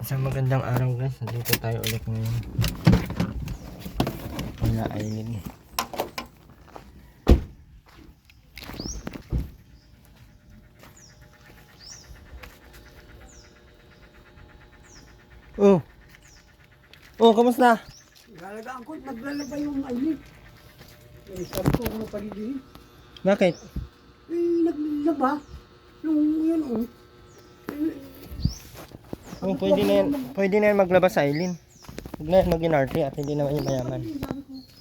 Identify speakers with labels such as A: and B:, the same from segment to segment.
A: Isang magandang araw guys, nandito tayo ulit ngayon. Wala Aileen. Oh. Oh, kamusta?
B: Galagaan ko, naglalaba yung Aileen. Sabi ko kung napalidihin.
A: Bakit?
B: Naglaba. Nung yun
A: Oh, pwede na yan maglaba sa Aileen. Huwag na yan mag-inarte at hindi naman yung mayaman.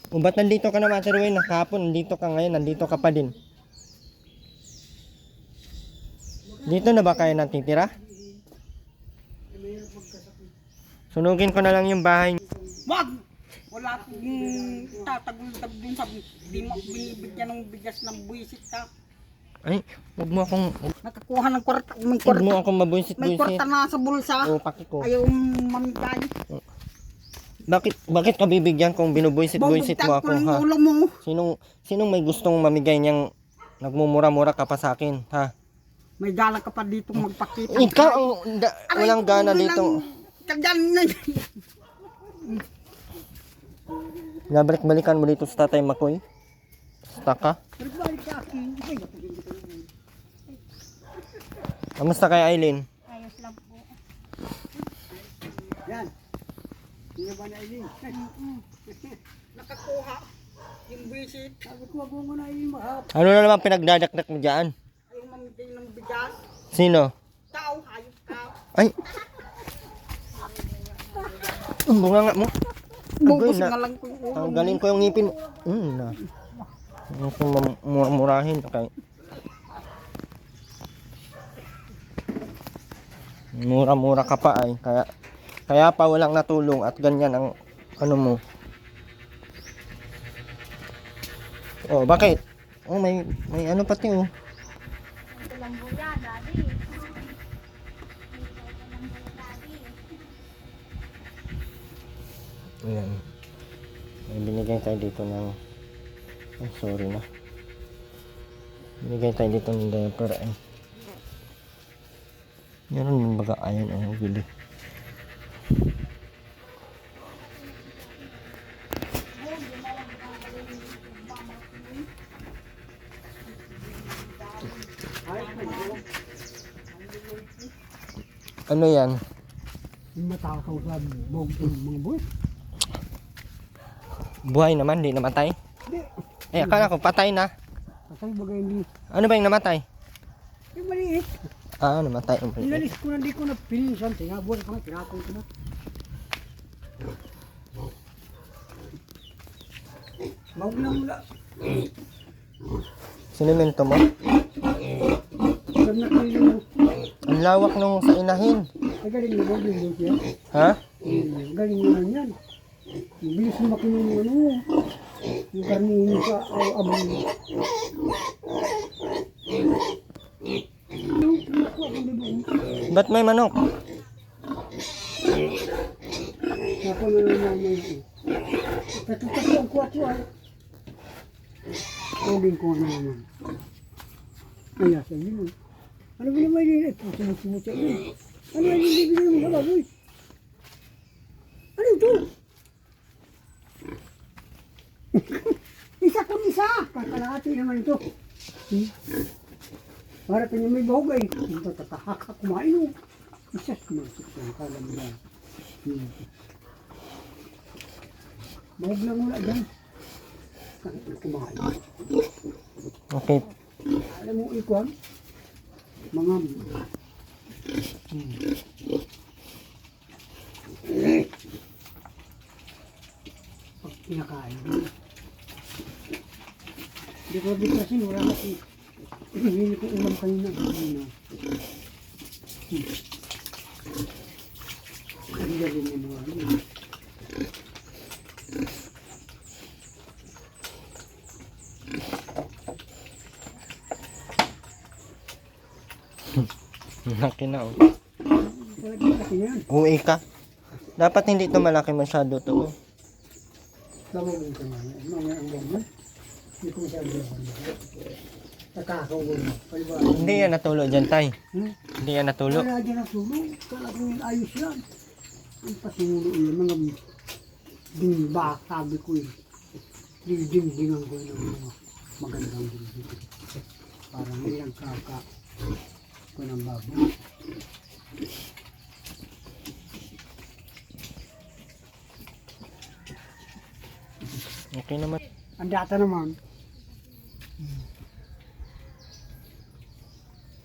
A: Oh, ba't nandito ka na, Mater Wayne? Kahapon, nandito ka ngayon, nandito ka pa din. Dito na ba kayo natitira? Sunugin ko na lang yung bahay.
B: wag! Wala akong tatagultab dun sa di mo binibigyan ng bigas ng buwisit ka.
A: Ay, huwag mo akong,
B: Nakakuha ng kwarta. May
A: huwag mo
B: kwarta,
A: akong
B: may
A: mabunsit-bunsit.
B: kwarta na sa bulsa.
A: Oh, paki ko.
B: Ayaw mamigay.
A: Bakit ka bibigyan kung binubuisit-buisit mo ako, ha?
B: Ulo mo.
A: Sinong may gustong mamigay niyang nagmumura-mura ka pa sa akin, ha?
B: May gala ka pa dito magpakita.
A: Ikaw ang walang gana dito.
B: Kagyan na.
A: Nabalik-balikan mo dito sa Tatay Makoy. Stuck ka?
B: Nagbalik sa akin.
A: Kamusta kay Aileen?
B: Ayos lang po. Yan. Hindi ba na Aileen? Nakakuha. Yung visit. Sabi ko, wag mo na Aileen mahap.
A: Ano na naman pinagdadakdak mo dyan?
B: Ayaw mamigay ng bigas.
A: Sino?
B: Tao, hayop ka.
A: Ay! Ang bunga nga mo.
B: Bubos
A: na.
B: na lang ko yung ulo.
A: Tanggalin ko yung ngipin. Na. Ano kung murahin? Okay. Mura-mura ka pa ay. Kaya pa walang natulong at ganyan ang ano mo. Oh, bakit? Oh, may ano pati oh.
C: Ito lang po yan, daddy.
A: Ayan. May binigay tayo dito ng sorry na. Binigay tayo dito ng diaper ay. Meron yung baga ayan ang bili. Ano yan?
B: Yung matakaw sa bog ng mga buwis.
A: Buhay naman, di namatay?
B: Hindi.
A: Eh, akala ko patay na.
B: Kasi bagay hindi.
A: Ano ba yung namatay?
B: Yung maliit.
A: Ah, namatay.
B: Nilalis ko na, di ko na pinsan. Tingabuan ko na, tinakon ko na. Bawag na mula.
A: Sinimento mo?
B: Alam na kayo yung...
A: Ang lawak nung sa inahin.
B: Ay, galing naman yung buwis yan.
A: Ha?
B: Galing naman yan. Yung bilis na makinig yung ano. Yung karnihin sa abang.
A: Ba't may manok?
B: Ako na naman may... Katutak ko ang kuha ko ay. Tubing ko na naman. Ay, asa yun. Ano ba naman yun? Ito, sinusumut siya yun. Ano yung bibili mo sa baboy? Ano ito? Isa kung isa! Kakalahati naman ito. Para kanya may bahog ay. Ito, tatahaka kumain mo. Isa, kumasok lang. Kala mo lang. Bahog lang wala dyan. Kumain.
A: Okay.
B: Alam mo ikuan? Mga pag pinakain. Di ko di kasi wala na si hindi ko ulam kanina. Hindi rin yun wala.
A: Laki na oh.
B: Talaga kasi yan.
A: Uwi ka. Dapat hindi ito malaki masyado to.
B: Tawag mo ka naman. Mamaya ang ganyan. Hindi ko masyado ako. Nakakaw ko na.
A: Hindi yan natulo dyan, tay.
B: Hmm?
A: Hindi yan natulo.
B: Wala dyan ang tulong. Kala ko yung ayos yan. Ang pasimulo yun, mga bimba, sabi ko eh. Dingdingan ko yun ng mga magandang dingding. Parang ilang kaka ko ng baboy.
A: Okay naman.
B: Ang data naman,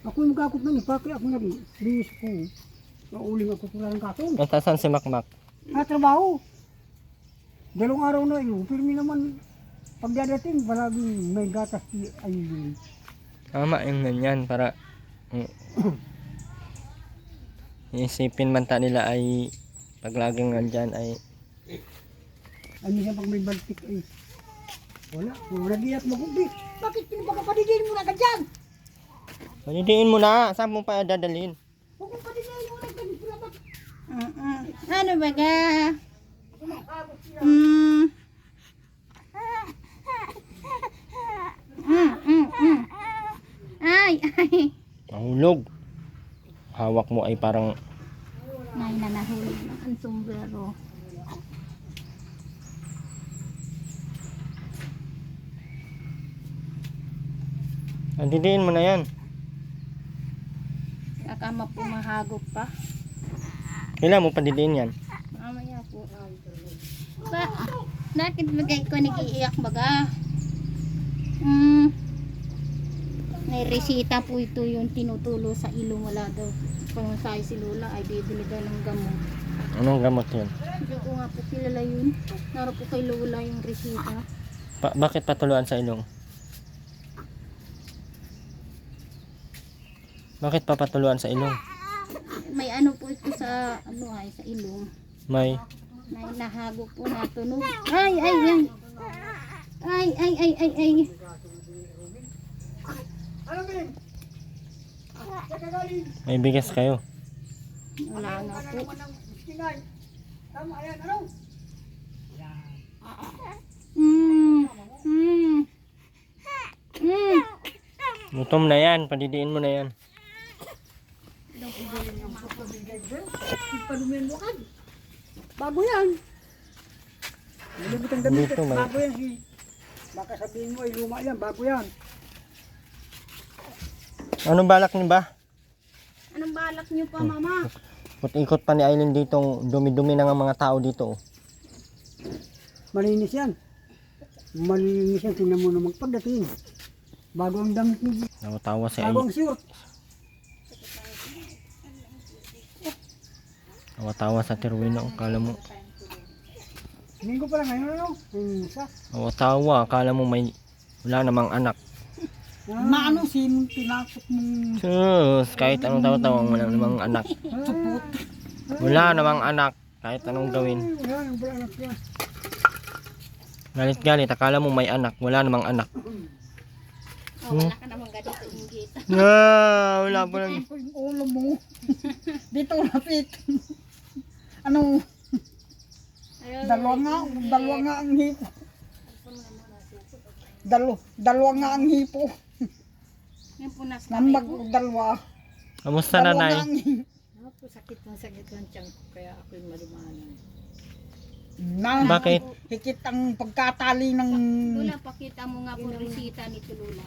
B: ako yung magkakot ng ipaki, ako na rin. Linis ko. Nauling ako pula ng katong.
A: Natasan si Makmak?
B: Trabaho. 2 araw na yun. Pirmi naman, pagdadating, palaging may gatas ay yun.
A: Tama yung ganyan para isipin man ta nila ay pag laging nandyan ay
B: Ay minsan pag may baltik ay wala. Wala diat magubi. Bakit pinapakapadidin mo na ka dyan?
A: panidiin mo na. Saan mo pa dadalhin?
B: Huwag mong padidin mo na ka dyan.
C: Ano ba ga? Ay, ay.
A: Nahulog. Hawak mo ay parang
C: Nay na nahulog ng ang sombrero.
A: panidiin mo na yan.
C: Akama po mahagop pa.
A: Kailan mo panidiin yan?
C: Mamaya po. Ba, bakit bagay ko nag-iiyak baga? May resita po ito yung tinutulo sa ilong, wala daw. Pangsahay si Lola ay bibili daw ng gamot.
A: Anong gamot yun?
C: Hindi ko nga po kilala yun. Naro po kay Lola yung resita.
A: Bakit patuluan sa ilong? Bakit papatuluan sa ilong?
C: May ano po ito sa ano ay sa ilong.
A: May
C: May nahagop po na tunog. Ay ay ay. Ay ay ay ay ay.
B: Ano ba yun? Kagaling.
A: may bigas kayo.
C: Wala nga po.
B: Tama, ayan, ano?
C: Mm. Mm. Mm.
A: Gutom na yan. Panidiin mo na yan.
B: Palumin mo kan. Bago yan. Nilibit ang damit.
A: Dito, may-
B: Bago yan si. Baka sabihin mo ay luma yan. Bago yan.
A: Anong balak niyo ba?
C: Anong balak niyo pa, Mama?
A: Ikot pa ni Aileen dito. Dumi-dumi na nga mga tao dito.
B: Malinis yan. Malinis yan. Tingnan mo naman pagdating. Bago ang damit ni.
A: Tawa si
B: Bago
A: Aileen.
B: ang suit.
A: Tawa sa Terwino. Akala mo.
B: Linggo pa lang ngayon ano? Ay, isa.
A: Tawa. Akala mo may wala namang anak.
B: Maano si tinakot mong
A: Sus, kahit anong tawa-tawa wala namang anak.
B: supot.
A: Wala namang anak. Kahit anong gawin.
B: Wala nang wala anak yan.
A: Galit-galit. Akala mo may anak. Wala namang anak.
C: Oh, wala ka naman ganito inggit.
A: Wala pa lang.
B: Ay, ulo mo. Dito lapit. Ano? Dalawa nga ang hipo. Dalawa nga ang hipo.
C: Yung punas na
B: Nambag dalawa.
A: Kamusta na, Nay?
B: Sakit ng tiyan ko kaya ako'y malimanan.
A: Bakit?
B: Hikit ang pagkatali ng
C: Lola, pakita mo nga po resita ni Lola.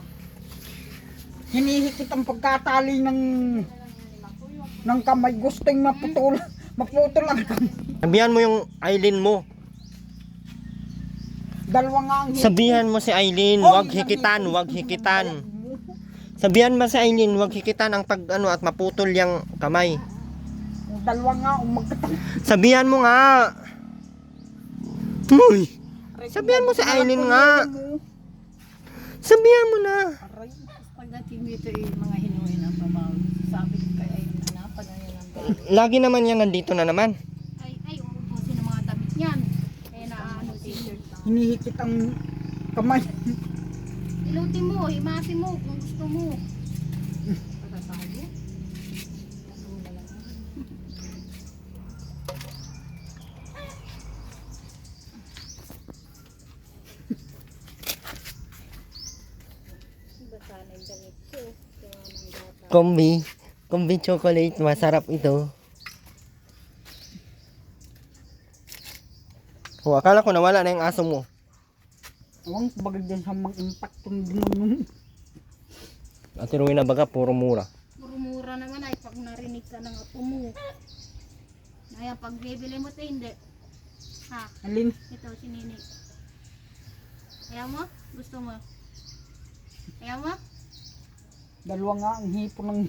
B: hinihikit ang pagkatali ng kamay. Gustong maputol ang kamay.
A: Sabihan mo yung Aileen mo.
B: Dalawa nga ang hipo.
A: Sabihan mo si Aileen, wag hikitan, wag hikitan. Sabihan mo si Aileen, wag hikitan ang pag ano at maputol yung kamay.
B: Dalawa nga ang magkatang.
A: Sabihan mo nga. Uy, sabihan mo si Aileen nga. Sabihan mo na.
B: Pagdating dito mga hinuhin ang babaw. Sabi ko kay Aileen na panayan ang babaw.
A: Lagi naman yan nandito na naman.
C: Ay, umubusin ang mga damit niyan. Kaya na t-shirt lang.
B: Hinihikit ang kamay.
C: Ilutin mo, himasin mo kung gusto mo.
A: Kombi chocolate, masarap ito. Oh, akala ko nawala na yung aso mo.
B: Awang bagay din sa mga impact yung dinunong.
A: Ate Rowena baga, puro mura.
C: Puro mura naman ay pag narinig ka ng apo mo. Kaya pag bibili mo ito, hindi. Ha?
B: Alin?
C: Ito, si Nini. Ayaw mo? Gusto mo? Ayaw mo?
B: Dalawa nga ang hipo ng...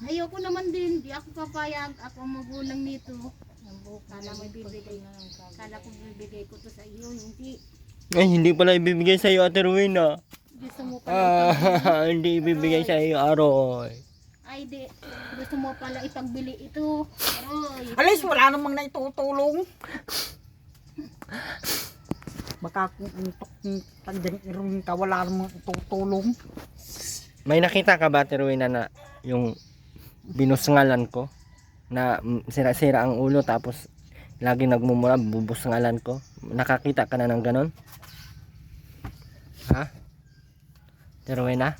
C: Ayoko naman din. Di ako papayag. Ako ang magulang nito. Kala mo bibigay. Kala ko bibigay ko to sa iyo. Hindi.
A: Ay, hindi pala ibibigay sa iyo, Ate Rowena.
C: Gusto mo pala
A: Hindi ibibigay sa iyo, Aroy.
C: ay di. Gusto mo pala ipagbili ito. Aroy.
B: Alis, wala namang naitutulong. Baka kung tagdang iruin ka, wala namang itutulong.
A: May nakita ka ba, Ate Rowena, na yung binusngalan ko? Na sira-sira ang ulo tapos lagi nagmumura, bubusngalan ko. Nakakita ka na ng ganon? Ha? Ate Rowena?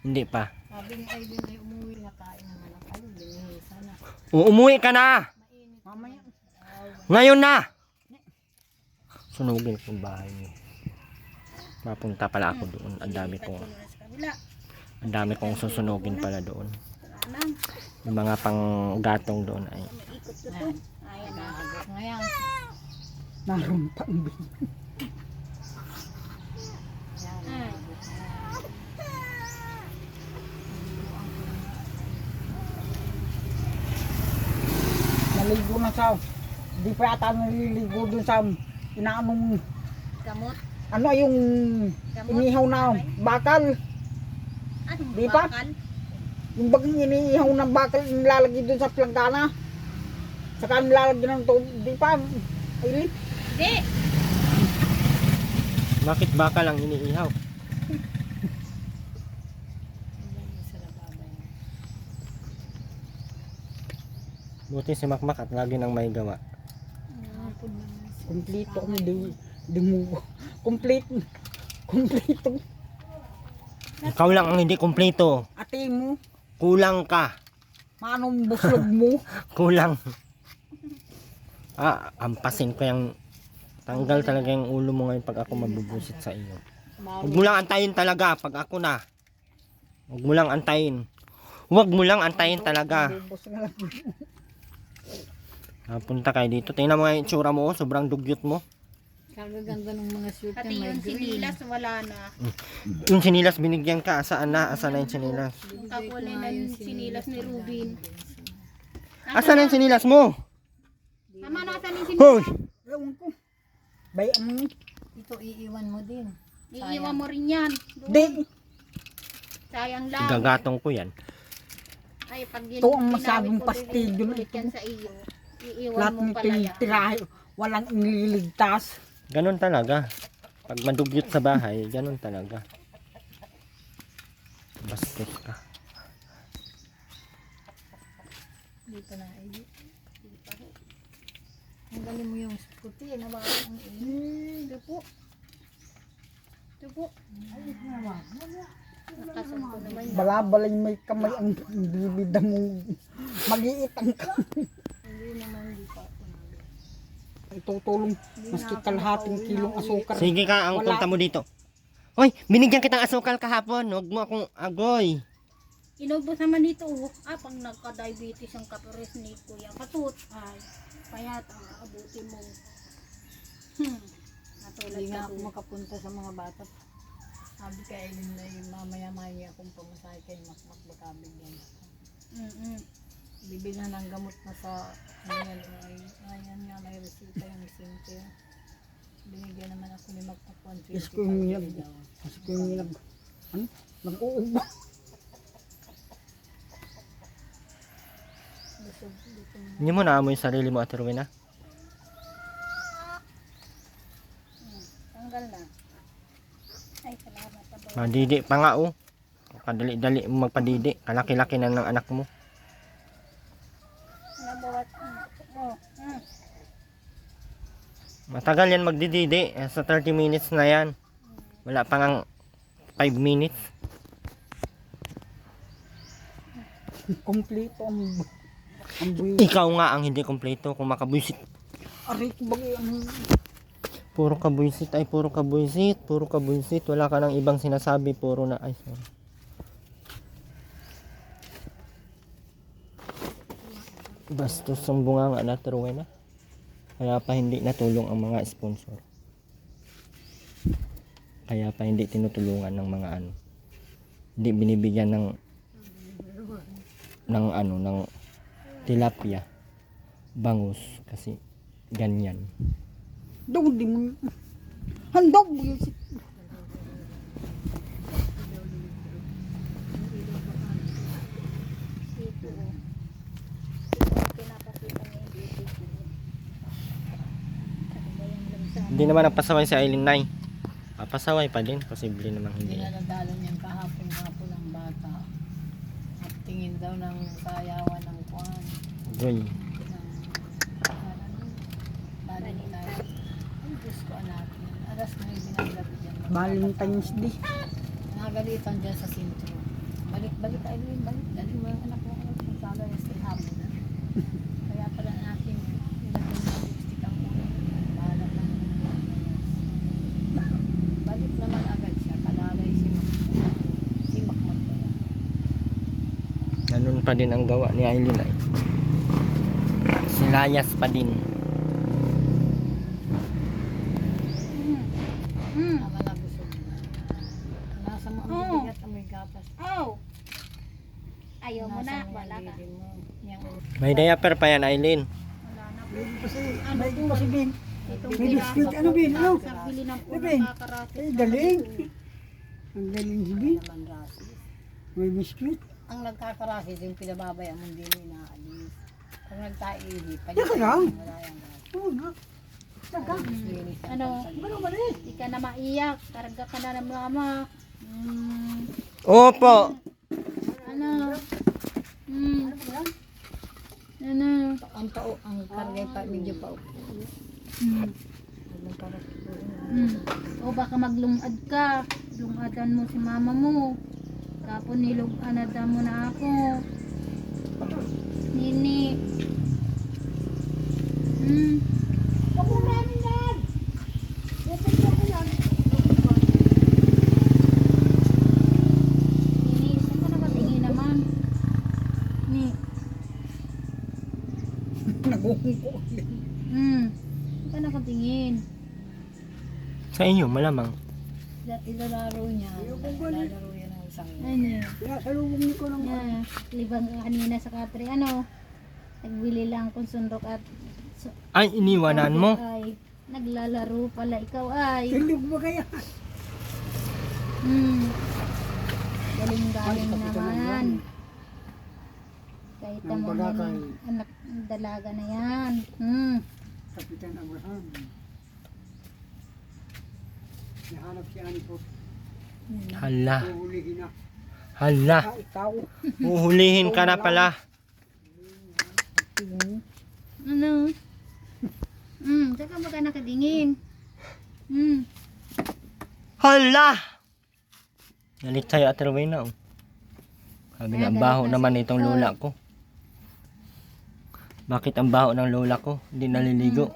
A: Hindi pa.
C: Sabi ni Aiden ay umuwi na kain ng anak. Ay, binihisa sana.
A: Umuwi ka na!
B: Mamaya.
A: Ngayon na! Sunugin ko yung bahay niyo. Mapunta pala ako doon. Ang dami kong susunugin pala doon.
C: Alam.
A: Yung mga panggatong doon ay
C: Ikot ko to. Ayan na. Ngayon.
B: Naroon pa ang bin.
C: Ay.
B: Naligo na sa... Di pa yata naliligo dun sa... Inaanong...
C: Gamot.
B: Ano yung... Inihaw na bakal.
C: Anong
B: Di pa?
C: bakal?
B: Yung bagang inihaw ng bakal nilalagay dun sa planggana. Saka nilalagay ng tubig. Di pa? Ay,
C: Di.
A: bakit baka lang iniihaw? Buti si Makmak at lagi nang may gawa.
B: Kompleto kung di mo... Kompleto.
A: Ikaw lang ang hindi kumpleto.
B: Ate mo.
A: Kulang ka.
B: Manong buslog mo.
A: Kulang. Ampasin ko yung tanggal talaga yung ulo mo ngayon pag ako mabubusit sa iyo. Huwag mo lang antayin talaga pag ako na. Huwag mo lang antayin. Huwag mo lang antayin talaga.
B: Bubos nga lang.
A: Punta kayo dito. Tingnan mo nga yung itsura mo. Sobrang dugyot mo.
D: Kagaganda ng mga suit
C: Pati
D: niya,
C: yung
D: may green.
C: sinilas wala na.
A: Yung sinilas binigyan ka. Asaan na? Asaan na yung sinilas?
C: Yung kakulay ng sinilas ni Rubin.
A: Asaan na yung sinilas mo?
C: Tama na saan yung
A: Hoy!
C: sinilas?
B: Ewan ko. Bayaan mo.
D: Ito iiwan mo din.
C: Iiwan mo rin yan. Doon.
B: Di.
C: Sayang lang.
A: Gagatong ko yan.
C: Ay, pag
B: Ito ang masabing
C: pinawid ko
B: pastilyo
C: ulit
B: nito.
C: yan sa iyo. Iiwan
B: Lahat
C: mo
B: ng
C: pala yan.
B: tirahe. Walang iniligtas.
A: Ganon talaga. Pag madugyot sa bahay, ganon talaga. Bastos ka.
D: Dito na ay. Ang galing mo yung puti. Nabakas ang
C: Ito po. Ito po. Nakasan ko naman yan.
B: Balabalay may kamay ang bibida mo. Mag-iit ang kamay.
D: Hindi naman di pa.
B: Itutulong. Maski kalahating kilong asukar.
A: Sige ka, ang
B: Wala.
A: punta mo dito. Hoy, binigyan kitang asukal kahapon. Huwag mo akong agoy.
C: Inubos naman dito. Pag nagka-diabetes ang kapares ni Kuya Patut. Ay, payat ang aabuti mo. Natulad
D: Hindi nga
C: ka
D: ako
C: doon.
D: makapunta sa mga bata. Sabi kay Eileen na yung mamaya-maya akong pamasahe kay Makmak baka bigyan. Bibilhan ng gamot na sa ayan, ayan nga may resita yung Cynthia. Binigyan naman ako ni Makmak 125.
B: Yes ko yung nilab. Yes ko yung nilab. Ano? Nag-uubak.
A: Hindi mo naamoy yung sarili mo, Ate Rowena?
C: Tanggal na. Ay, salamat. Aba.
A: Madidi pa nga, oh. Kadali-dali mo magpadidi. Kalaki-laki na ng anak mo.
C: Nabawat. Oh.
A: Matagal yan magdididi. Sa 30 minutes na yan. Wala pa ngang 5 minutes.
B: Kompleto ang buhay.
A: Ikaw nga ang hindi kompleto kung makabuisit.
B: Aray ko bagay ang
A: Puro ka buisit, ay puro ka buisit, puro ka buisit. Wala ka nang ibang sinasabi, puro na, ay sorry. Bastos ang bunganga na Rowena. Kaya pa hindi natulong ang mga sponsor. Kaya pa hindi tinutulungan ng mga ano. Hindi binibigyan ng tilapia, bangus kasi ganyan.
B: Daw di mo. Handog mo yun si...
A: Hindi naman napasaway si Aileen Nay. Papasaway pa din, posible namang hindi.
D: Dinadalo niyang kahapon-hapon ang bata. At tingin daw ng sayawan ng kuwan.
A: Goy.
D: Ay, Diyos ko anak. Aras na yung binagabi dyan.
B: Valentine's Day.
D: Nagalitan dyan sa sintro. Balik tayo rin, balik. Dali mo yung anak mo. Sabi yung stay hapon na. Kaya pala natin nilagay na lipstick ang ulo. Bahala lang. Balik naman agad siya. Kalalay si Makmak. Si Makmak pala.
A: Ganun pa din ang gawa ni Aileen ay. Silayas pa din.
D: Tama na busog na. Nasa mo ang bigat ang may gatas.
C: Oh! Ayaw mo na,
D: Nasa mo
C: wala
D: ang
C: ka.
D: bibig mo. Yang
A: May diaper pa yan, Aileen.
B: May ko kasi bin.
C: Itong
B: May biscuit, ano bin? Ano?
C: Sa bili ng
B: Ano bin?
C: kakarakit.
B: Eh, galing. Ang galing si bin.
D: naman rasis.
B: May biscuit.
D: Ang nagkakarasis yung pinababayang mo hindi mo inaalis. Pag nagtaihi,
B: Teka lang.
D: wala yung rasis.
B: Oo nga. Saka.
C: Ano?
B: Ano ba rin?
C: Hindi ka na maiyak. Karga ka na ng mama.
A: Opo.
C: Ano? Ano?
D: Ang pao, ang kargay pa, medyo pao.
C: O baka maglungad ka. Lungadan mo si mama mo. Kapon nilunganadan mo na ako. Nini. Nini, saan ka nakatingin naman? Ni.
B: Nagungko.
C: Saan ka nakatingin?
A: Sa inyo, malamang.
D: Ilalaro niya, ilalaro niya ng isang
C: Ano?
B: Kaya salubong ko ng...
C: Libang ka kanina sa katri. Ano? Nagbili lang kung sundok at
A: Ay, iniwanan mo.
C: ay naglalaro pala ikaw ay.
B: Tulog ba kaya?
C: Galing-galing naman. Kahit
B: Ang
C: mo
B: bagakay.
C: yan, anak dalaga na yan.
B: Kapitan Abraham. Nahanap si Ani po.
A: Hala.
B: Uhulihin na.
A: Hala.
B: Ikaw.
A: Uhulihin ka na pala.
C: Ano? Saan ka ba ka nakadingin?
A: Hala! Galit tayo at Rowena. Oh. Sabi nga, ang baho naman itong lola ko. Bakit ang baho ng lola ko? Hindi naliligo.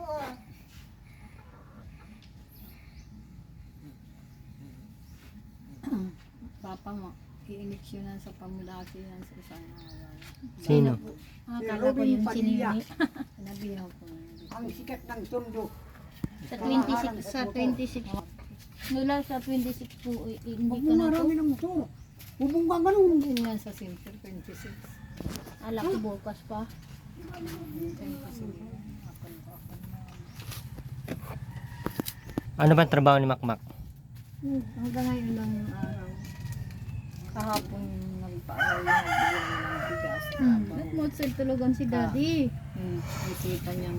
D: papa mo. I-eleksyonan sa pamulaki yan sa isang araw.
A: Sino?
C: Akala ko yung sinini.
D: Sinabihan ko na.
B: Ang sikat ng tondo.
C: Sa 26. Mula sa 26 po, hindi
B: Huwag
C: ka
B: mo
C: na to.
B: marami ng motor. Bubong ka ganun.
D: Yun nga sa Center 26.
C: Ala ko bukas pa.
A: Ano ba ang trabaho ni Makmak?
D: Hanggang ngayon lang araw. Kahapon nagpa-araw yung nagbigay ng bigas.
C: Motsel tulogan si daddy.
D: Yung bisita niyang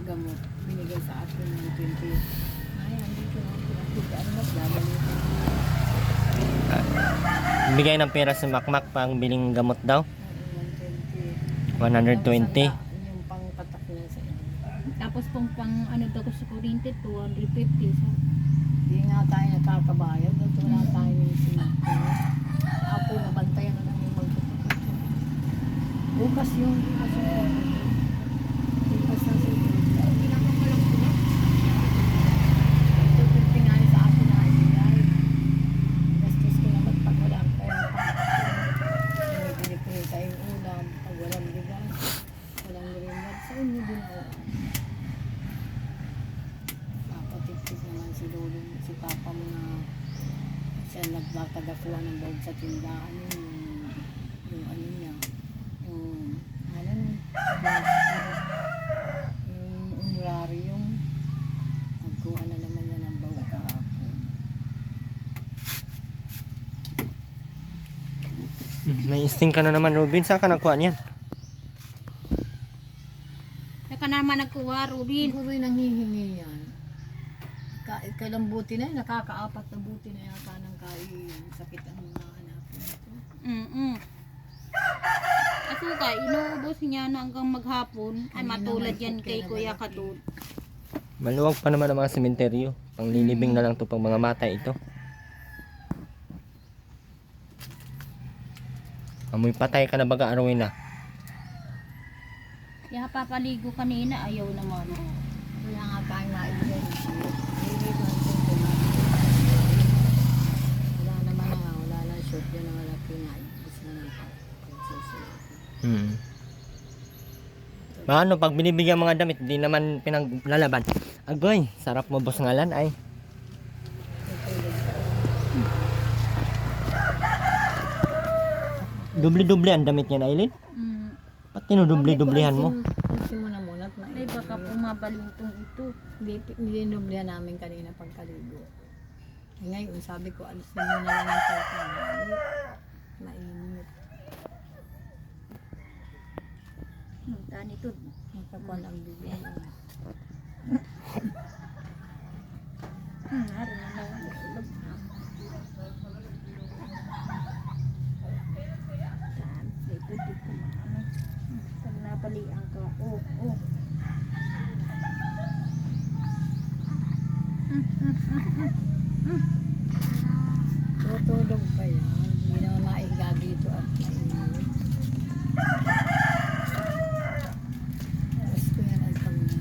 D: gamot, binigay sa atin ng 20. Ay, andito na ako. Ano mas gagamitin?
A: Bigay ng pera si Makmak pang biling gamot daw. 120.
D: 120. Yung pangpatak niya sa inyo.
C: Tapos pang ano daw ko sa kuryente, 250. So,
D: Hindi nga tayo nakakabayad. At wala tayo ng sinako. Ako, nabantayan na lang yung magpapatak. Bukas yung bukas na sa nagpapagakuha ng bawd sa tindahan yung ano niya, yung ano yung honorarium. Nagkuha na naman niya ng bawd kahapon.
A: May instinct ka na naman, Robin. Saan ka nagkuha niyan?
C: Saka naman nagkuha, Rubin.
D: Siguro yung nanghihingi yan. Kailang buti na yun, nakakaapat na buti na yata ng sakit ang mga anak nito.
C: Ako ka, inuubos niya na hanggang maghapon. Ay, matulad yan kay Kuya Kadud.
A: Maluwag pa naman ang mga sementeryo. Panglilibing na lang to pang mga matay ito. Amoy patay ka na baga, Arwin na.
C: Kaya papaligo kanina, ayaw naman.
D: Kaya nga tayo maibigay. Wala naman na, wala na shoot yan ang malaki nga. Ibus na lang.
A: Paano pag binibigyan mga damit, di naman pinaglalaban. Agoy, sarap mo boss ngalan ay. Dubli-dubli ang damit niyan, Aileen. Ba't tinudubli-dublihan mo?
D: Alisin mo na muna at
C: Ay, baka pumabalintong ito.
D: Ninublihan namin kanina pagkaligo. Ngayon, sabi ko, alisin mo na lang ang pagkaligo. Mainit.
C: Nagtaan ito.
D: Magkakuan ang bibig.
C: Naroon na lang ang tulog. Saan? Dito, dito. Saan napalian ka? Oh.
D: Tutulog pa yan. Hindi naman maiga dito at mainit. Gusto yan ay pag na.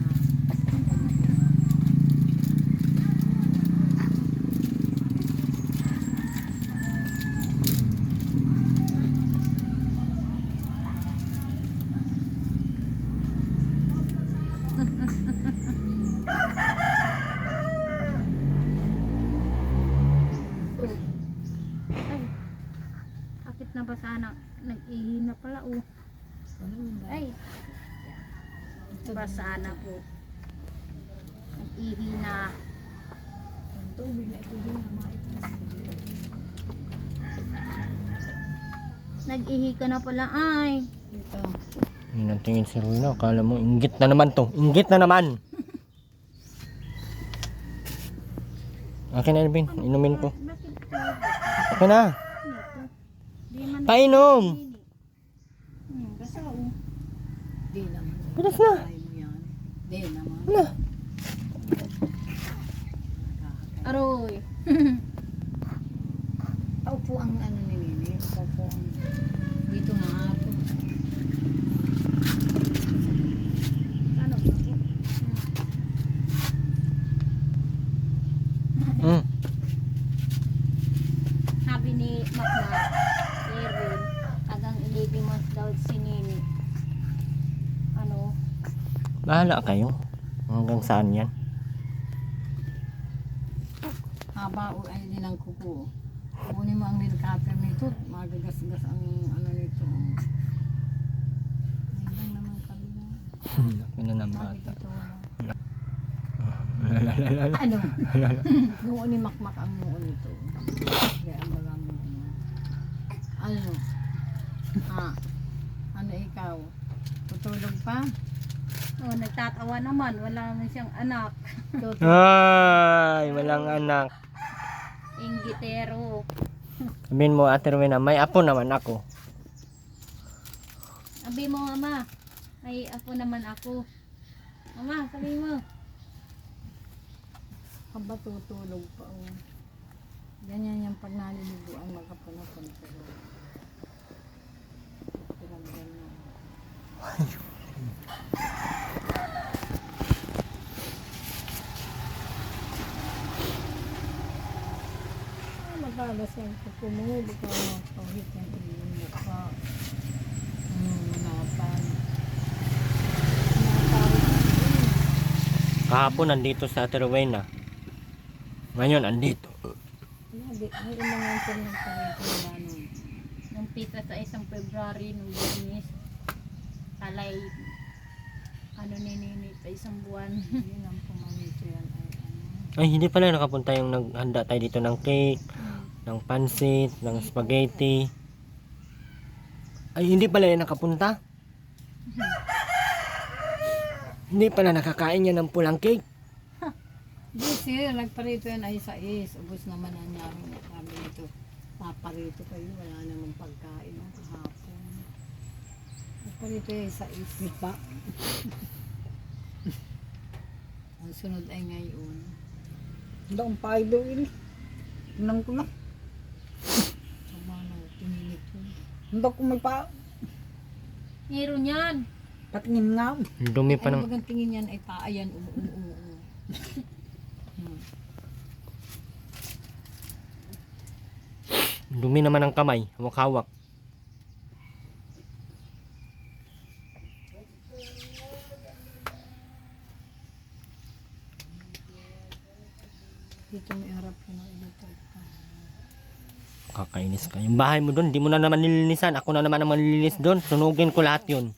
C: Ay, akit na ba sana? Nag-ihi na pala, oh.
D: Ano yun ba?
C: Ay, basa na po. Nag-ihi na.
D: Ang tubig na ito din na maitas.
C: Nag-ihi ka na pala, ay.
D: Ito.
A: Yun ang tingin si Ruina. Akala mo, inggit na naman to. Inggit na naman. Akin na, Alvin. Inumin ko.
C: Bakit po?
A: Akin na.
C: Di man
A: Painom.
C: basa, oh.
D: Di naman.
A: Pinas na.
D: Ay mo yan. Di naman.
A: Wala.
C: Aroy.
D: Paupo ang ano ni Nini. Paupo ang dito nga ako.
C: Ano ba? Sabi ni Makma, Erwin, hanggang 11 months daw si Nini. Ano?
A: Bahala kayo. Hanggang saan yan?
D: Haba o ay din ang kuko. Kukunin mo ang nilkater nito. Magagasgas ang ano nito. Hindi naman kami na.
A: Laki na ng
D: Bakit
A: bata.
D: ito wala? Ano? Noon ni Makmak ang noon nito. Kaya ang baga mo. Ano? Ano ikaw? Tutulog pa?
C: Oh, nagtatawa naman. Wala naman siyang anak.
D: Tutulog.
A: Ay, walang anak.
C: Inggitero.
A: Sabihin mo, Ate Rowena, may apo naman ako.
C: Sabi mo, Ama, may apo naman ako. Mama, sabi mo.
D: Haba tutulog pa. Oh. Ganyan yung pag naliligo ang magkapunapun ko. Ganyan. Magalas yan ko pumulo ka pahit ng iyong mukha. Napan.
A: Kahapon nandito sa Ate Rowena. Ngayon, andito.
D: Wala Hindi, may ilang yung ng palito nila nun.
C: Nung pita sa 1 February, nung Lunes, kalay, ano ninini, sa 1 buwan.
D: Yun ang pumanito yan ay ano.
A: Ay, hindi pala nakapunta yung naghanda tayo dito ng cake, ng pansit, ng spaghetti. Ay, hindi pala yan nakapunta. Hindi pala nakakain yan ng pulang cake.
D: Hindi sir, nagparito yan ay sa ubos naman ang namin. Sabi nito, paparito kayo, wala namang pagkain ng kahapon. Nagparito yan sa
B: Di pa.
D: Ang sunod ay ngayon.
B: Hindi akong paido ini. Tingnan ko na.
D: Sama na, pininit ko.
B: Hindi ako may pa.
C: Meron yan.
B: Patingin nga.
A: Ang dumi pa
D: Ay,
A: ng...
D: bagang tingin yan ay paayan.
A: Ang dumi naman ng kamay. Hawak-hawak.
D: Dito may harap ko ng electric fan.
A: Kakainis ka. Yung bahay mo doon, hindi mo na naman nilinisan. Ako na naman ang manlilinis doon. Sunugin ko lahat yun.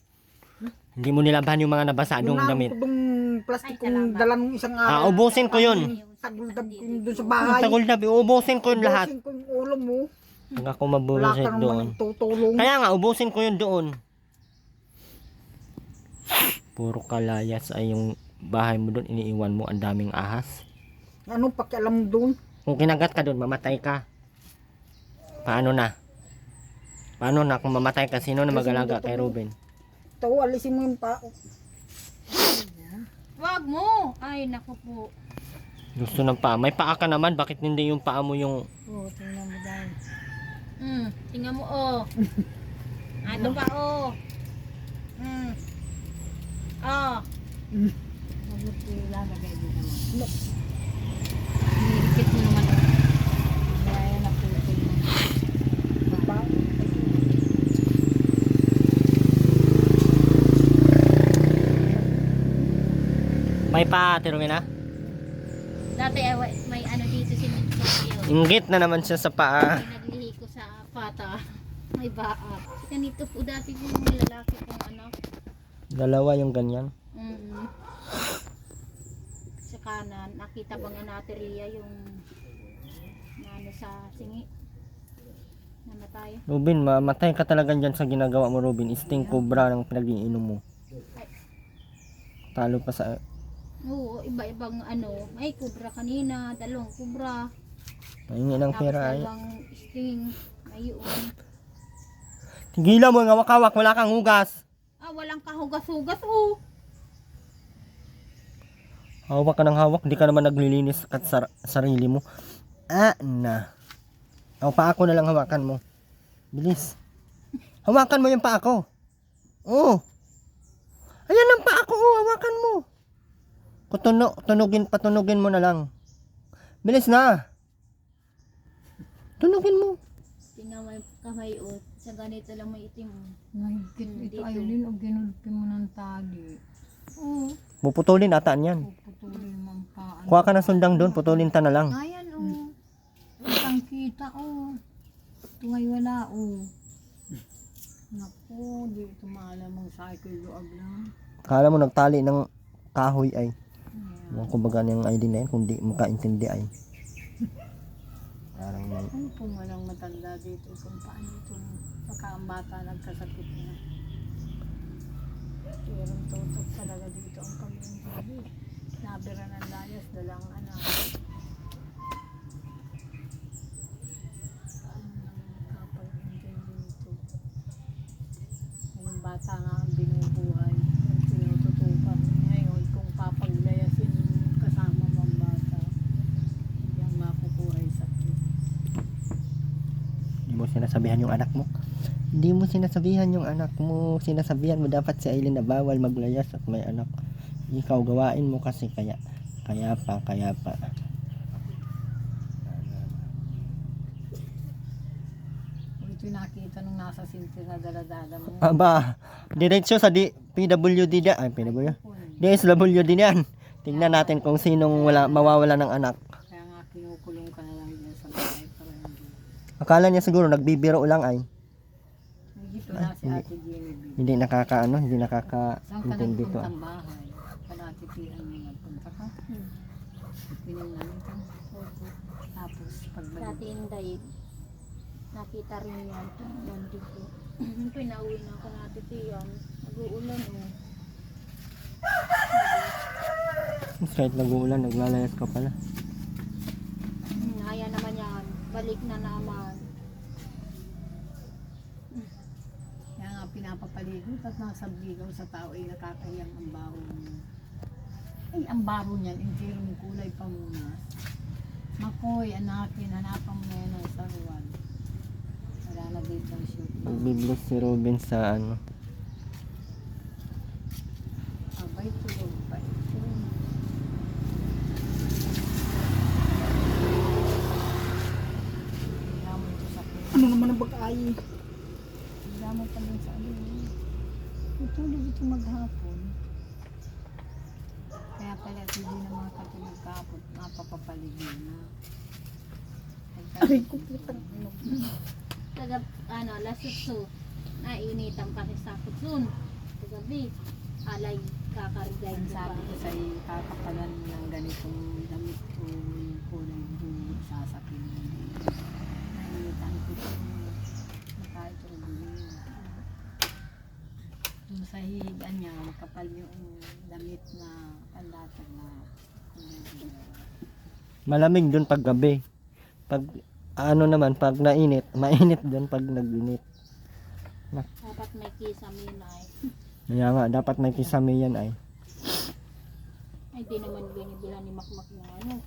A: Hindi mo nilabahan yung mga nabasa doong damit.
B: Yung plastic
C: Ay,
B: kong
C: salamat.
B: dala nung isang
A: Ah,
B: araw.
A: ubusin ko yun.
B: Taguldab ko yun doon sa bahay.
A: Tagol na, ubusin ko yun lahat.
B: Ubusin ko yung ulo mo.
A: Huwag ako
B: Wala
A: mabubusit
B: ka
A: doon.
B: naman tutulong.
A: Kaya nga, ubusin ko yun doon. Puro kalayas ay yung bahay mo doon, iniiwan mo, ang daming ahas.
B: Ano pakialam mo doon?
A: Kung kinagat ka doon, mamatay ka. Paano na? Paano na kung mamatay ka? Sino na mag-alaga kay Ruben?
B: Ito, alisin mo yung pa.
C: Wag mo! Ay, naku po.
A: Gusto ng paa. May paa ka naman, bakit hindi yung paa mo yung...
D: Oo, tingnan mo dahil.
C: Tingnan mo, oh. Ano pa, oh. Oh.
D: Mabuti lalagay din naman. Nilipit mo naman. Kaya na putol mo.
B: Pa.
A: May paa, Tirumina?
C: Dati may ano dito si Mayo.
A: Inggit na naman siya sa paa.
C: May naglihi ko sa pata. May baak. Ganito po dati po yung lalaki kong anak.
A: Dalawa yung ganyan.
C: Sa kanan, nakita ba nga natin Ria yung ano sa singi? Namatay.
A: Ruben, mamatay ka talaga dyan sa ginagawa mo, Ruben. Sting cobra ng pinag-iinom mo. Talo pa sa...
C: Oo, iba-ibang ano. May kubra kanina, dalawang kubra.
A: Mahingi ng
C: Tapos
A: pera ay.
C: dalawang sting. Ayun.
A: Tigilan mo, hawak-hawak, wala kang hugas.
C: Ah, walang kahugas-hugas, oh.
A: Hawak ka ng hawak, di ka naman naglilinis kat sa sarili mo. Ah, na. O, paa ko na lang hawakan mo. Bilis. Hawakan mo yung paa ko. Oh. Ayan ang paa ko, oh, hawakan mo. Patunugin mo na lang. Bilis na. Tunugin mo.
C: Tingnan mo yung kamay, oh. Sa ganito lang may itim.
D: Nahigit ito
C: Dito.
D: ayun o ginulpi mo ng tali. Oo,
A: Puputulin ataan yan.
D: puputulin mo ang paan.
A: Kuha ka ng sundang doon, putulin ta na lang.
D: Ayan o. Kitang kita o. Ito ngay wala o. Naku, di ito maalam ang cycle doag lang.
A: Kala mo nagtali ng kahoy ay. Kumbaga yung ID na yun, kung di makaintindi ay. Parang may...
D: Ano po walang matanda dito kung paano itong pagka ang bata nagkasakit na. Pero tutok talaga dito ang pag-iintindi. Nabira ng layas, dalang anak. Kapag-intindi nito. Yung bata nga ang binubuhay. Yung tinututukan. Ngayon, kung papaglayasin kasama mong bata, hindi ang makukuha ay sakit.
A: Hindi mo sinasabihan yung anak mo. Hindi mo sinasabihan yung anak mo. Sinasabihan mo dapat si Aileen na bawal maglayas at may anak. Ikaw gawain mo kasi kaya pa.
D: Ito nakita nung nasa sinti na daladala mo.
A: Aba, diretso sa PWD na. Ay, PWD. DSWD yan. Tingnan natin kung sinong mawawala ng anak.
D: Kaya nga kinukulong ka na lang dyan sa bahay para
A: Akala niya siguro nagbibiro lang ay.
D: Dito na si Ate Jenny.
A: Hindi nakakaano, hindi
D: Saan ka
A: nakakaintindi to.
D: nagpuntang bahay? Palatitian mo nagpunta ka? Pining namin ka. Tapos
C: Dati
D: pagbalik.
C: hindi. Nakita rin yan. Yan dito. Pinauwi na ako natin yan. Nag-uulan oh.
A: Kahit nag-uulan, naglalayas ka pala.
C: Kaya naman yan. Balik na naman.
D: Kaya nga pinapapaligot at nasa bigaw sa tao ay nakakayang ang baro niya. Ay, ang baro niyan, intirong kulay pamunas. Makoy, anakin, hanapan mo na yan ang saruan. Wala na dito ang shoot.
A: Magbibless si Ruben sa ano.
D: Abay, tulog pa ito. Gamon ito sa puso.
B: Ano naman ang bagay?
D: Gamon pa din sa ano. Tutulog ito maghapon. Kaya pala hindi na mga katulog kahapon, mapapapaligid na.
B: Aray ko putang.
C: Taga, lasutso. Nainitan kasi sa kutsun. Kagabi. Alay, kakarigay
D: Ang
C: ko pa.
D: sabi ko sa iyo, kakapalan mo ng ganitong damit o yung kulay blue sasakin mo. Nainitan ko ito. Nakahit ang blue. Yung sa hihigan niya, makapal yung damit na pandatag na kulay blue.
A: Malamig dun pag gabi. Pag ano naman, pag nainit, mainit dun pag nag-init.
C: Dapat may kisame na eh.
A: Kaya nga, dapat may kisame yan ay.
C: Ay, di naman binibila ni Makmak yung ano.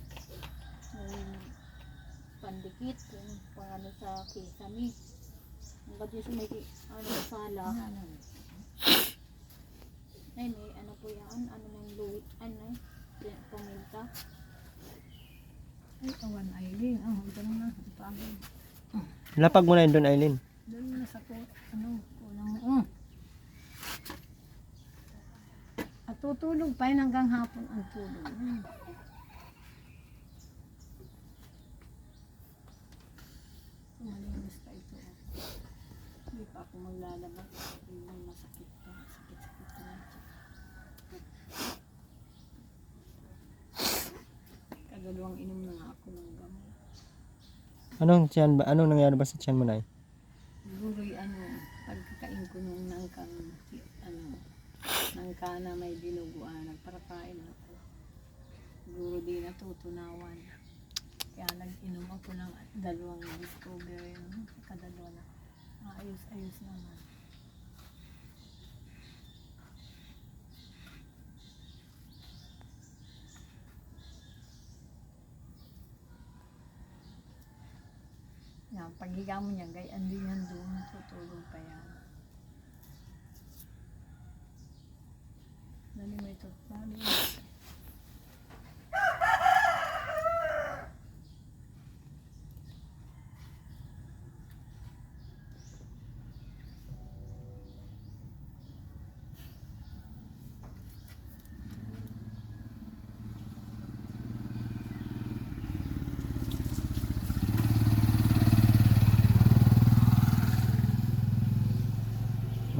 C: Yung pandikit. Yung pang sa kisame. Ang gadyo sa may sala. Ay, may ano po yan. Ano nang luwit. Ano eh. Paminta.
D: Ay, awan Aileen. Diyan na. Ito ang
A: Lapag mo na yun dun, Aileen.
D: doon na sa kulang mo. At tutulog pa yun hanggang hapon ang tulog. Malinis pa ito. Hindi pa ako maglalabas. Hindi masakit pa. Sakit-sakit na. Kagalawang inom na nga ako ng gamot.
A: Anong tiyan ba? Anong nangyari ba sa tiyan mo, Nay?
D: Guroy pagkakain ko nung nangkang nangka na may dinuguan, nagparakain ako. Guro di natutunawan. Kaya nag-inom ako ng 2 discovery, kadalawa na. Ayos-ayos naman. Yan, paghiga mo niya, gayaan din yan doon, tutulog pa yan. Dali mo ito, dali.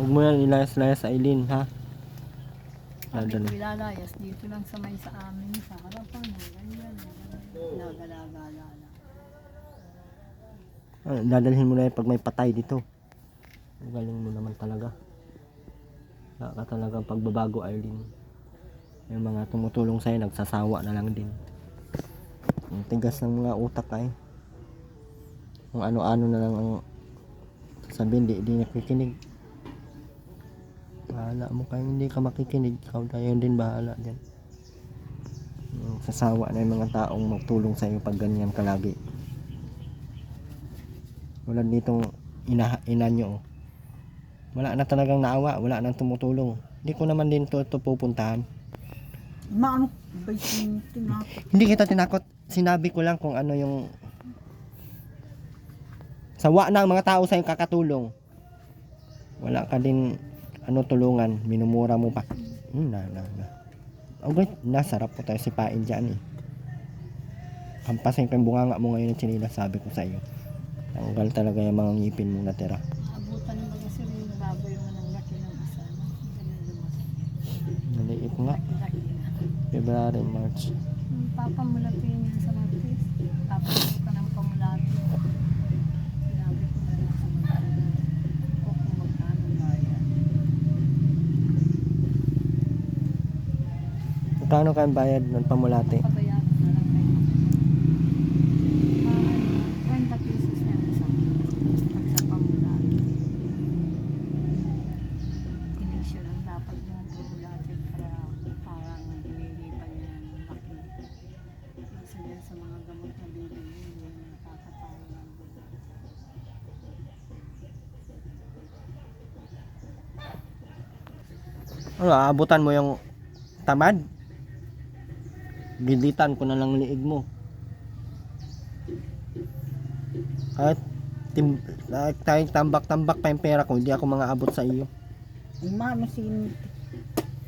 A: Huwag mo yan ilayas-layas, Aileen, ha?
D: Bakit
A: Dadali.
D: ko ilalayas? Dito lang sa may sa amin, sa harapan, ganyan, nagala-gala lang.
A: Dadalhin mo na yan pag may patay dito. Ang galing mo naman talaga. Wala ka talagang pagbabago, Aileen. Yung mga tumutulong sa'yo, nagsasawa na lang din. Ang tigas ng mga utak ay. Kung ano-ano na lang ang sabihin, di nakikinig. Bahala mo kayo, hindi ka makikinig. Ikaw tayo din bahala din. Sasawa na yung mga taong magtulong sa'yo pag ganyan ka lagi. Wala ditong ina nyo. Wala na talagang naawa, wala nang tumutulong. Hindi ko naman din to pupuntahan.
B: Maano ba yung tinakot?
A: Hindi kita tinakot. Sinabi ko lang kung ano yung sawa na ang mga tao sa'yo kakatulong. Wala ka din tulungan, minumura mo pa. Okay, nasarap po tayo sipain dyan eh. Hampasin ko yung bunganga mo ngayon ng chinila, sabi ko sa iyo. Tanggal talaga yung mga ngipin mo natira.
D: Abutan ng mga sir yung baboy mo ng laki ng isa. No? Ganun lumaki.
A: Maliit nga.
D: Laki na.
A: February, March.
D: Papamulapin yan sa Martes. Papamulap ka ng pamulapi. Sinabi ko na lang sa mag-ano. O kung magkano bayan.
A: Magkano kayong bayad ng pamulati?
D: Pabayaran na lang kayo. 20 pesos na yung isang pag sa pamulapi. Inisyo lang dapat yung pamulapi para parang hinihipal niya ng laki. Kasi yan sa mga gamot na bibili, hindi na nakakatawa ng buwan.
A: Ano, aabutan mo yung tamad? Gilitan ko na lang liig mo. Kahit tambak-tambak pa yung pera ko, hindi ako mga abot sa iyo.
B: Umano sin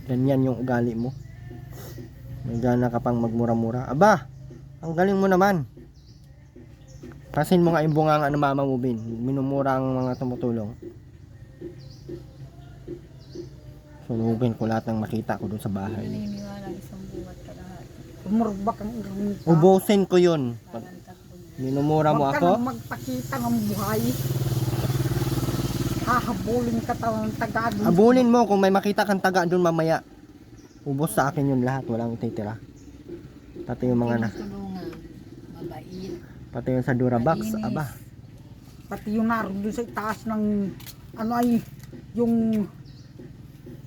A: Ganyan yung ugali mo. May gana ka pang magmura-mura. Aba, ang galing mo naman. Pasin mo nga yung bunganga ng mama mo, Bin. Minumura ang mga tumutulong. Sunugin ko lahat ng makita ko dun sa bahay.
D: Naniniwala isang buwat ka lahat.
B: umurbak ang irunita.
A: Ubusin ko yun. Pag
D: Parang takbo.
A: minumura mo
B: Huwag ka
A: ako,
B: nang magpakita ng buhay. Hahabulin ka tawang taga doon.
A: abulin mo kung may makita kang taga dun mamaya. Ubos sa akin yun lahat, walang ititira. Pati yung mga na,
D: Tinutulungan. Mabait.
A: pati yung sa Durabox,
D: Malinis.
A: aba.
B: Pati yung naroon doon sa itaas ng ano ay yung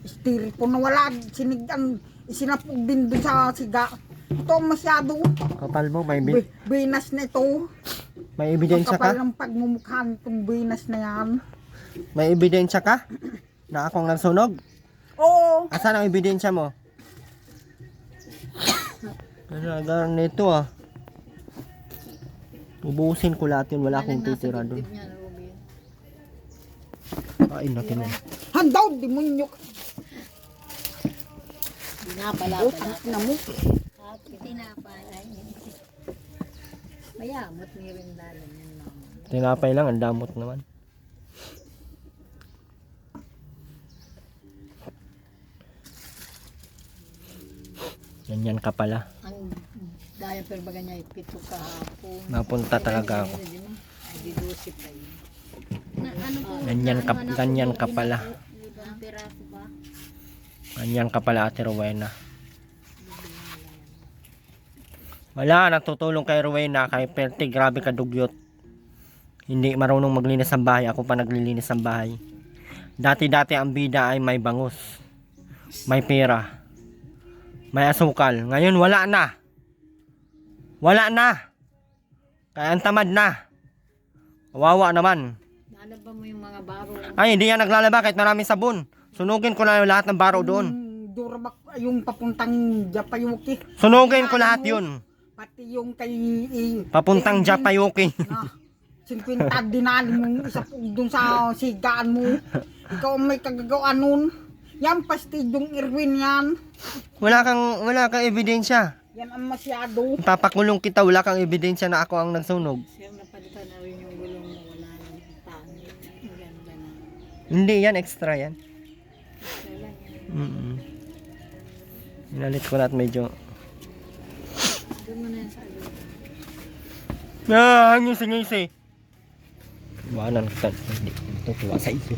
B: styrofoam na wala sinigan isinapog din doon sa siga. Ito masyado
A: Kapal mo, may,
B: binas na ito.
A: may ebidensya
B: Kapal
A: ka?
B: ng pagmumukha nitong binas na yan.
A: May ebidensya ka? Na akong nagsunog?
B: Oo.
A: Asan ang ebidensya mo? Talaga nito ah. Ubusin ko lahat yun, wala akong titira doon.
D: Niya, Ruben.
A: Ay, natin yun.
B: Handaw, demonyo.
D: Binabala
B: Oh,
D: pala.
B: na mo.
D: Tinapalay. Mayamot ni rin dalan yan, mama.
A: Tinapay lang, ang damot naman. Ganyan ka pala.
D: Ang diaper baga niya, 7 kahapon.
A: Napunta talaga ako.
D: Ay, di 12 pa yun.
A: Ganyan ka pala.
C: 5 piraso ba?
A: Ganyan ka pala, Ate Rowena. Wala, natutulong kay Rowena, kay Perti, grabe ka dugyot. Hindi marunong maglinis ng bahay, ako pa naglilinis ng bahay. Dati-dati ang bida ay may bangus, may pera, may asukal. Ngayon wala na. Wala na. Kaya ang tamad na. Kawawa naman.
D: Nalaba mo yung mga baro.
A: Ay, hindi yan naglalaba kahit maraming sabon. Sunugin ko na lahat ng baro doon.
B: Durabak, yung papuntang Japayuki.
A: Sunugin ko lahat yun.
B: Pati yung kay
A: Papuntang Japayuki.
B: na 50 dinali mong isa po dun sa sigaan mo. Ikaw ang may kagagawaan nun. Yan, pastidyong Irwin yan.
A: Wala kang ebidensya.
B: Yan ang masyado.
A: Papakulong kita, wala kang ebidensya na ako ang nagsunog.
D: Sir, napalitan na rin yung gulong mo. Wala nang pangit. Ang ganda na.
A: Hindi yan, extra yan.
D: Kailan yan?
A: Inalit ko na at medyo...
D: Doon mo na yan sa alun.
A: Ngisi-ngisi. Iwanan kita. Hindi. Tutuwa sa iyo.